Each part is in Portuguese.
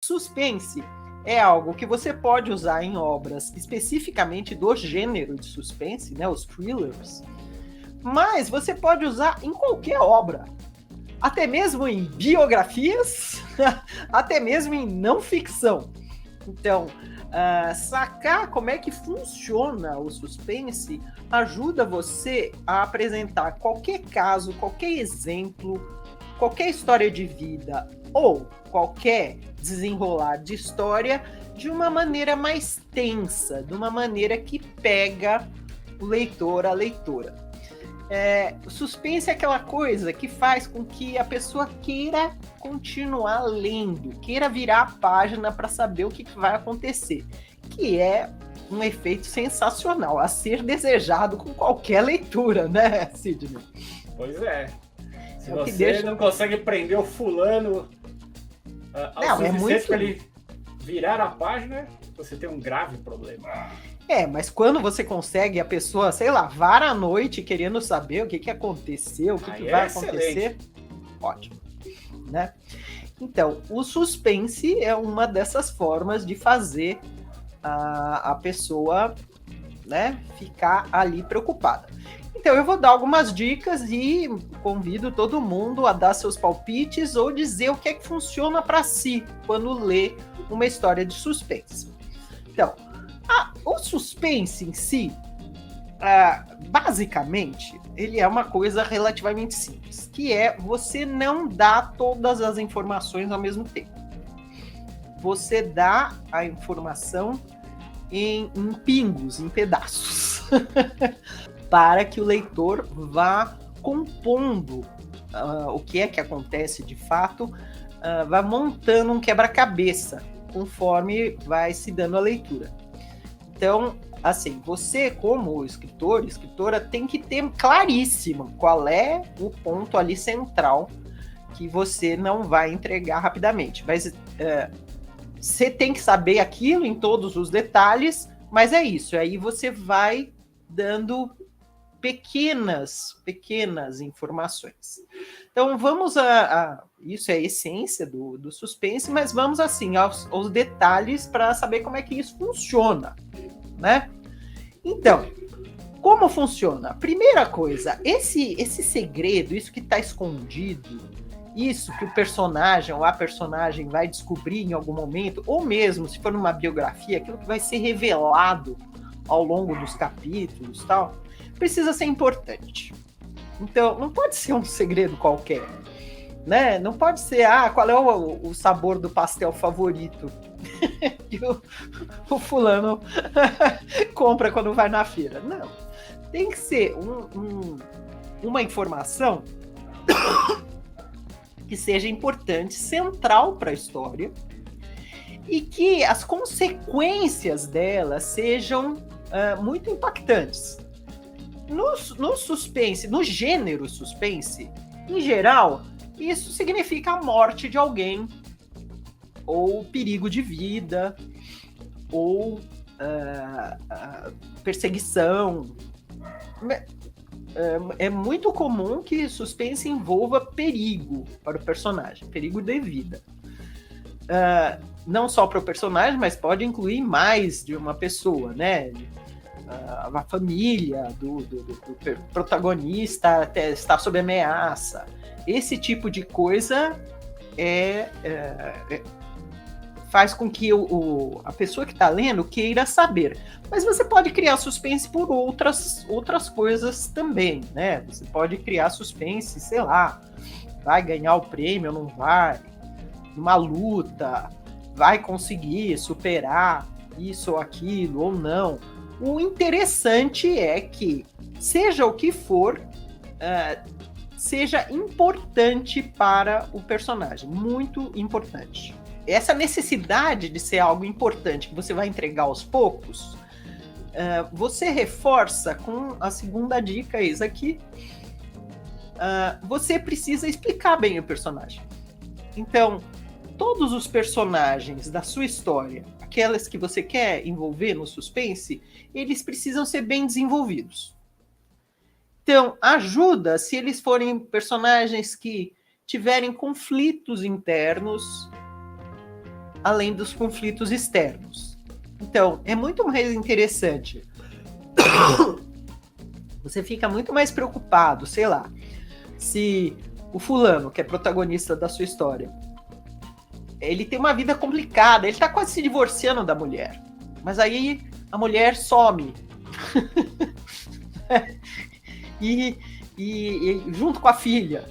Suspense é algo que você pode usar em obras especificamente do gênero de suspense, né, os thrillers, mas você pode usar em qualquer obra, até mesmo em biografias, até mesmo em não ficção. Então, sacar como é que funciona o suspense ajuda você a apresentar qualquer caso, qualquer exemplo, qualquer história de vida ou qualquer desenrolar de história de uma maneira mais tensa, de uma maneira que pega o leitor, a leitora. O suspense é aquela coisa que faz com que a pessoa queira continuar lendo, queira virar a página para saber o que vai acontecer, que é um efeito sensacional, a ser desejado com qualquer leitura, né, Sidney? Pois é. Se o que você não consegue prender o fulano ao suficiente para ele virar a página, você tem um grave problema. Mas quando você consegue a pessoa, sei lá, vara à noite querendo saber o que aconteceu, o que vai acontecer, ótimo, né? Então, o suspense é uma dessas formas de fazer a pessoa, né, ficar ali preocupada. Então, eu vou dar algumas dicas e convido todo mundo a dar seus palpites ou dizer o que é que funciona para si quando lê uma história de suspense. Então, o suspense em si, basicamente, ele é uma coisa relativamente simples, que é você não dá todas as informações ao mesmo tempo. Você dá a informação em pingos, em pedaços, para que o leitor vá compondo o que é que acontece de fato, vá montando um quebra-cabeça conforme vai se dando a leitura. Então, assim, você como escritor, escritora, tem que ter claríssimo qual é o ponto ali central que você não vai entregar rapidamente. Mas você tem que saber aquilo em todos os detalhes, mas é isso. Aí você vai dando pequenas informações. Então vamos isso é a essência do suspense, mas vamos assim aos detalhes para saber como é que isso funciona, né? Então, como funciona? Primeira coisa, esse segredo, isso que está escondido, isso que o personagem ou a personagem vai descobrir em algum momento, ou mesmo se for numa biografia, aquilo que vai ser revelado ao longo dos capítulos, tal, precisa ser importante. Então, não pode ser um segredo qualquer, né? Não pode ser, qual é o sabor do pastel favorito que o fulano compra quando vai na feira. Não. Tem que ser uma informação que seja importante, central para a história, e que as consequências dela sejam muito impactantes. No suspense, no gênero suspense, em geral, isso significa a morte de alguém, ou perigo de vida, ou perseguição. É muito comum que suspense envolva perigo para o personagem, perigo de vida. Não só para o personagem, mas pode incluir mais de uma pessoa, né? A família do protagonista está sob ameaça. Esse tipo de coisa faz com que a pessoa que está lendo queira saber. Mas você pode criar suspense por outras coisas também, né? Você pode criar suspense, sei lá, vai ganhar o prêmio ou não vai, uma luta, vai conseguir superar isso ou aquilo ou não. O interessante é que, seja o que for, seja importante para o personagem, muito importante. Essa necessidade de ser algo importante que você vai entregar aos poucos, você reforça com a segunda dica, eis aqui. Você precisa explicar bem o personagem. Então, todos os personagens da sua história, aquelas que você quer envolver no suspense, eles precisam ser bem desenvolvidos. Então, ajuda se eles forem personagens que tiverem conflitos internos, além dos conflitos externos. Então, é muito mais interessante. Você fica muito mais preocupado, sei lá, se o fulano, que é protagonista da sua história, ele tem uma vida complicada, ele tá quase se divorciando da mulher, mas aí a mulher some. e junto com a filha,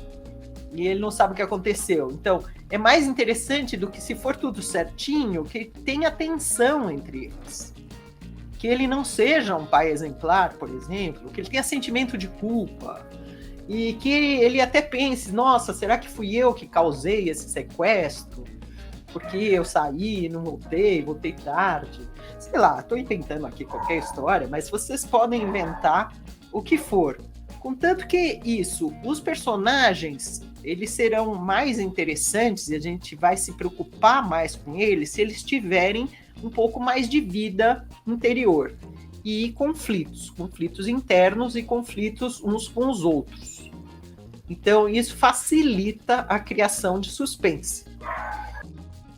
e ele não sabe o que aconteceu. Então, é mais interessante do que, se for tudo certinho, que tenha tensão entre eles. Que ele não seja um pai exemplar, por exemplo, que ele tenha sentimento de culpa, e que ele até pense, nossa, será que fui eu que causei esse sequestro? Porque eu saí, não voltei tarde. Sei lá, tô inventando aqui qualquer história, mas vocês podem inventar o que for. Contanto que isso, os personagens, eles serão mais interessantes e a gente vai se preocupar mais com eles se eles tiverem um pouco mais de vida interior e conflitos internos e conflitos uns com os outros. Então, isso facilita a criação de suspense.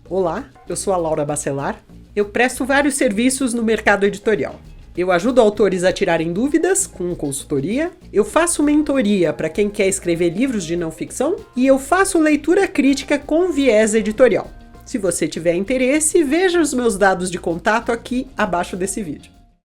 Olá, eu sou a Laura Bacelar. Eu presto vários serviços no mercado editorial. Eu ajudo autores a tirarem dúvidas com consultoria, eu faço mentoria para quem quer escrever livros de não ficção e eu faço leitura crítica com viés editorial. Se você tiver interesse, veja os meus dados de contato aqui abaixo desse vídeo.